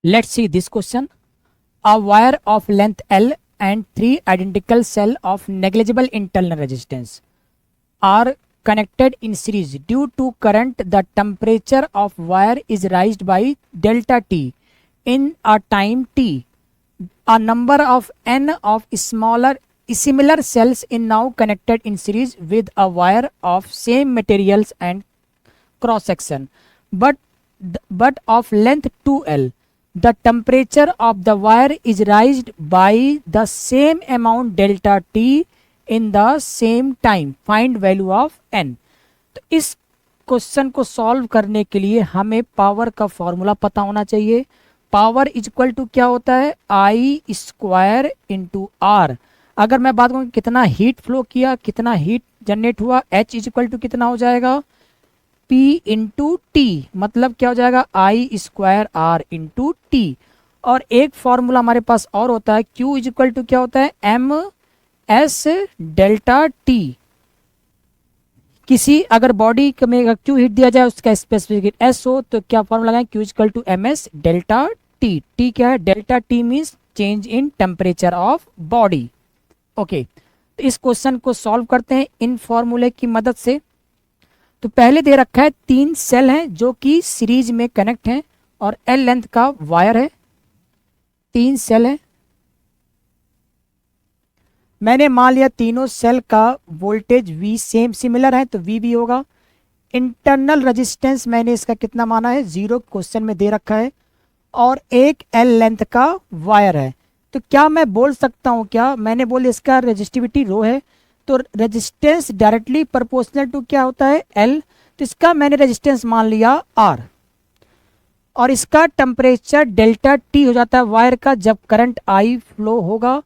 Let's see this question. A wire of length L and three identical cells of negligible internal resistance are connected in series. Due to current, the temperature of wire is raised by delta T in a time T. A number of n of similar cells is now connected in series with a wire of same materials and cross section, but of length 2L. The temperature of the wire is raised by the same amount delta T in the same time. Find value of n. तो इस question को solve करने के लिए हमें power का formula पता होना चाहिए. पावर इज इक्वल टू क्या होता है, आई स्क्वायर इंटू आर. अगर मैं बात करूँ कितना हीट फ्लो किया, कितना हीट जनरेट हुआ, एच इज इक्वल टू कितना हो जाएगा, P इंटू टी. मतलब क्या हो जाएगा, आई स्क्वायर आर इंटू टी. और एक फॉर्मूला हमारे पास और होता है, Q इज इक्वल टू क्या होता है, एम एस डेल्टा टी. किसी अगर बॉडी में Q हीट दिया जाए, उसका स्पेसिफिक हीट S हो, तो क्या फॉर्मूला लगाएं, Q is equal to M S delta T. T क्या है, delta T means change in temperature of body. Okay, तो इस क्वेश्चन को सॉल्व करते हैं इन फॉर्मूले की मदद से. तो पहले दे रखा है 3 सेल हैं जो कि सीरीज में कनेक्ट हैं और L लेंथ का वायर है. 3 सेल है. मैंने मान लिया तीनों सेल का वोल्टेज V सेम सिमिलर है, तो V भी होगा. इंटरनल रेजिस्टेंस मैंने इसका कितना माना है, 0 क्वेश्चन में दे रखा है. और एक L लेंथ का वायर है. तो क्या मैं बोल सकता हूं, क्या मैंने बोल इसका रेजिस्टिविटी रो है, तो रेजिस्टेंस डायरेक्टली प्रोपोर्शनल टू क्या होता है, L. तो इसका मैंने रेजिस्टेंस मान लिया R. और इसका टेम्परेचर डेल्टा T हो जाता है वायर का जब करंट I फ्लो होगा,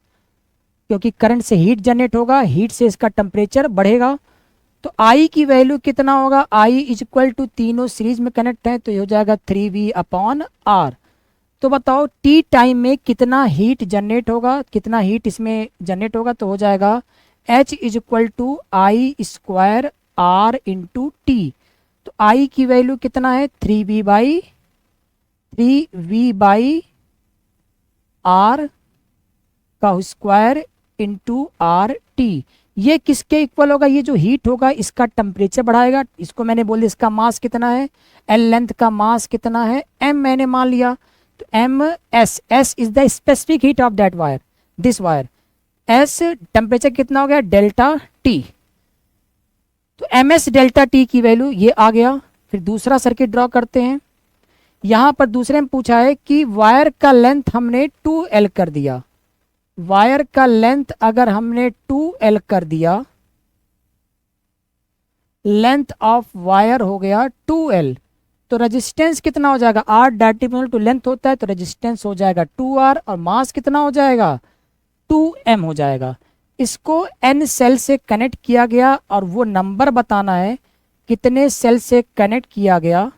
क्योंकि करंट से हीट जनरेट होगा, हीट से इसका टेम्परेचर बढ़ेगा. तो I की वैल्यू कितना होगा, I इज इक्वल टू, तीनों सीरीज में कनेक्ट है, तो ये हो जाएगा 3V अपॉन R. तो बताओ T टाइम में कितना हीट जनरेट होगा, कितना हीट इसमें जनरेट होगा, तो हो जाएगा H is equal to I square R into T. तो I की वैल्यू कितना है, 3V बाई आर का स्क्वायर इंटू आर टी. ये किसके इक्वल होगा, ये जो हीट होगा इसका टेम्परेचर बढ़ाएगा. इसको मैंने बोल दिया इसका मास कितना है, L लेंथ का मास कितना है, M मैंने मान लिया. तो M S, S is the specific heat of that wire, this wire. S temperature कितना हो गया, डेल्टा टी. तो एम एस डेल्टा टी की वैल्यू ये आ गया. फिर दूसरा सर्किट ड्रॉ करते हैं. यहां पर दूसरे में पूछा है कि वायर का लेंथ हमने 2L कर दिया. वायर का लेंथ अगर हमने 2L कर दिया, लेंथ ऑफ वायर हो गया 2L, तो रेजिस्टेंस कितना हो जाएगा, R डायरेक्टली टू लेंथ होता है, तो रेजिस्टेंस हो जाएगा 2R. और मास कितना हो जाएगा, 2M हो जाएगा. इसको N सेल से कनेक्ट किया गया और वो नंबर बताना है कितने सेल से कनेक्ट किया गया.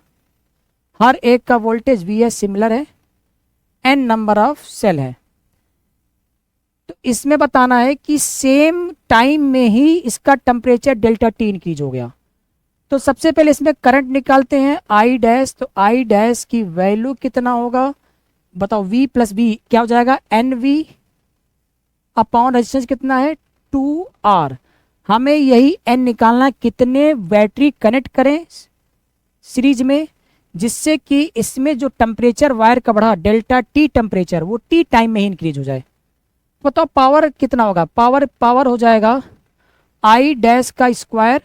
हर एक का वोल्टेज V है, सिमिलर है, N नंबर ऑफ सेल है. तो इसमें बताना है कि सेम टाइम में ही इसका टेम्परेचर डेल्टा T इंक्रीज हो गया. तो सबसे पहले इसमें करंट निकालते हैं I डैश. तो I डैश की वैल्यू कितना होगा, बताओ, V प्लस V क्या हो जाएगा, NV अपॉन रेजिस्टेंस कितना है, 2R. हमें यही N निकालना, कितने बैटरी कनेक्ट करें सीरीज में, जिससे कि इसमें जो टेम्परेचर वायर का बढ़ा डेल्टा T टेम्परेचर, वो T टाइम में ही इंक्रीज हो जाए. बताओ पावर कितना होगा, पावर हो जाएगा I डैश का स्क्वायर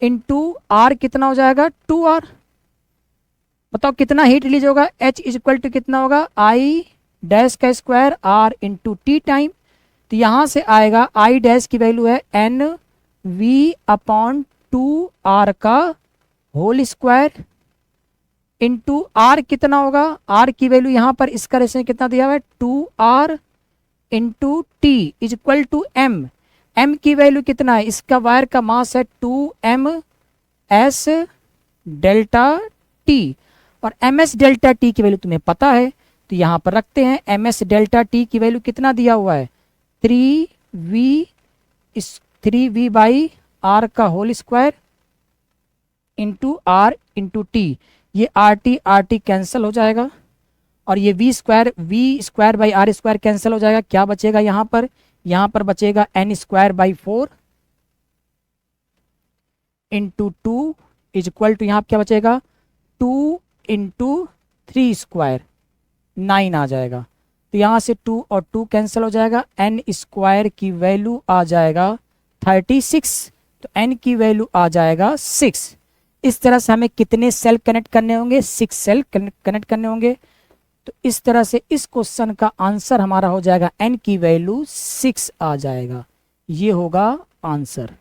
इंटू R कितना हो जाएगा, 2R. बताओ कितना हीट रिलीज होगा, H इज इक्वल टू कितना होगा, I डैश का square R into T time. तो यहां से आएगा I डैश की वैल्यू है NV अपॉन 2R का होल स्क्वायर इंटू R कितना होगा, R की वैल्यू यहां पर इसका रेशो कितना दिया हुआ है, 2R into T is equal to M. M की वैल्यू कितना है, इसका वायर का मास है 2M S डेल्टा T. और MS डेल्टा T की वैल्यू तुम्हें पता है, तो यहां पर रखते हैं. MS डेल्टा T की वैल्यू कितना दिया हुआ है, 3V बाई आर का whole square into R into T. ये RT RT कैंसिल हो जाएगा और ये v square by R square cancel हो जाएगा, क्या बचेगा यहाँ पर बचेगा n square by 4 into 2 is equal to, यहाँ क्या बचेगा 2 इंटू 3 स्क्वायर 9 आ जाएगा। तो यहाँ से 2 और 2 कैंसिल हो जाएगा, n स्क्वायर की वैल्यू आ जाएगा 36, तो n की वैल्यू आ जाएगा 6। इस तरह से हमें कितने सेल कनेक्ट करने होंगे, 6 सेल कनेक्ट करने होंगे। तो इस तरह से इस क्वेश्चन का आंसर हमारा हो जाएगा n की वैल्यू 6 आ जाएगा, ये होगा आंसर।